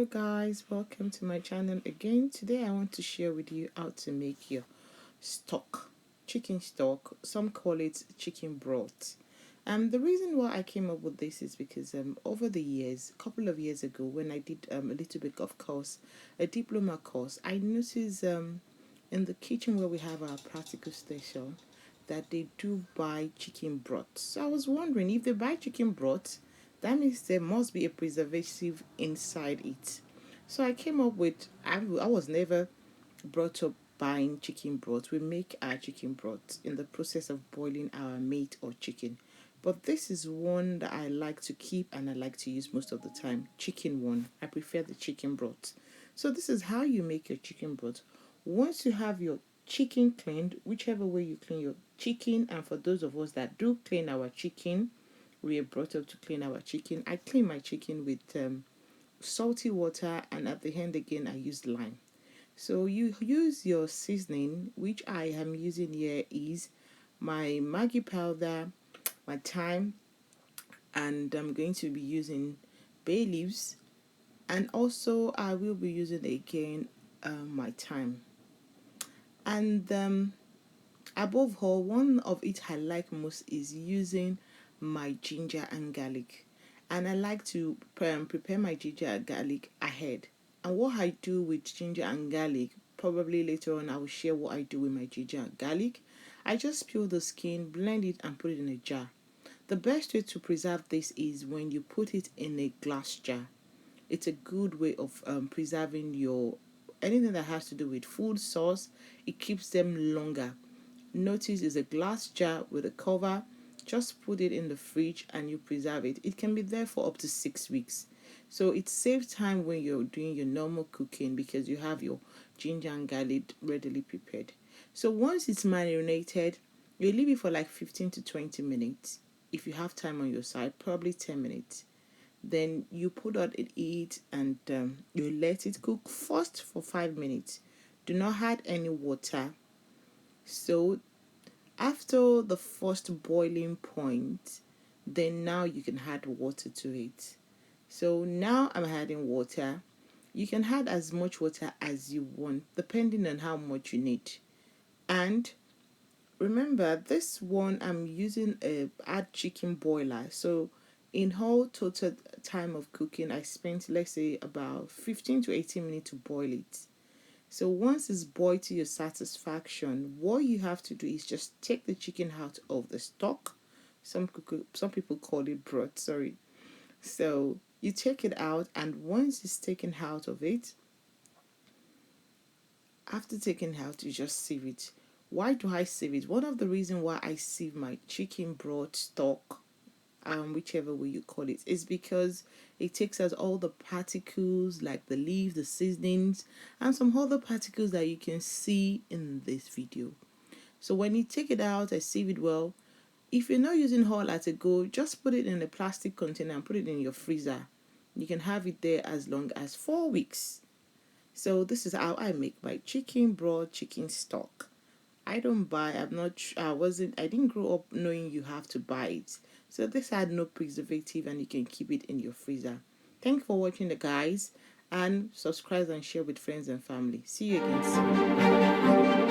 Hello guys, welcome to my channel again. Today I want to share with you how to make your stock, chicken stock. Some call it chicken broth. The reason why I came up with this is because over the years, a couple of years ago, when I did a little bit of course, a diploma course, I noticed in the kitchen where we have our practical station that they do buy chicken broth. So I was wondering, if they buy chicken broth, that means there must be a preservative inside it. So I came up with, I was never brought up buying chicken broth. We make our chicken broth in the process of boiling our meat or chicken. But this is one that I like to keep and I like to use most of the time. Chicken one. I prefer the chicken broth. So this is how you make your chicken broth. Once you have your chicken cleaned, whichever way you clean your chicken, and for those of us that do clean our chicken, we are brought up to clean our chicken. I clean my chicken with salty water, and at the end again I use lime. So you use your seasoning, which I am using here is my Maggi powder, my thyme, and I'm going to be using bay leaves, and also I will be using again my thyme. And above all, one of it I like most is using my ginger and garlic. And I like to prepare my ginger and garlic ahead. And what I do with ginger and garlic, probably later on I will share what I do with my ginger and garlic. I just peel the skin, blend it, and put it in a jar. The best way to preserve this is when you put it in a glass jar. It's a good way of preserving your anything that has to do with food sauce. It keeps them longer. Notice is a glass jar with a cover. Just put it in the fridge and you preserve it. It can be there for up to 6 weeks. So it saves time when you're doing your normal cooking because you have your ginger and garlic readily prepared. So once it's marinated, you leave it for like 15 to 20 minutes. If you have time on your side, probably 10 minutes. Then you put out it and you let it cook first for 5 minutes. Do not add any water. So after the first boiling point, then now you can add water to it. So now I'm adding water. You can add as much water as you want depending on how much you need. And remember, this one I'm using a add chicken boiler. So in whole total time of cooking, I spent, let's say, about 15 to 18 minutes to boil it. So once it's boiled to your satisfaction, what you have to do is just take the chicken out of the stock. Some people call it broth, sorry. So you take it out, and once it's taken out of it, after taking out, you just sieve it. Why do I sieve it? One of the reasons why I sieve my chicken broth stock, whichever way you call it, is because it takes out all the particles like the leaf, the seasonings, and some other particles that you can see in this video. So when you take it out, I sieve it well. If you're not using whole at a go, just put it in a plastic container and put it in your freezer. You can have it there as long as 4 weeks. So this is how I make my chicken broth chicken stock. I don't buy, I didn't grow up knowing you have to buy it. So this had no preservative and you can keep it in your freezer. Thank you for watching the guys, and subscribe and share with friends and family. See you again soon.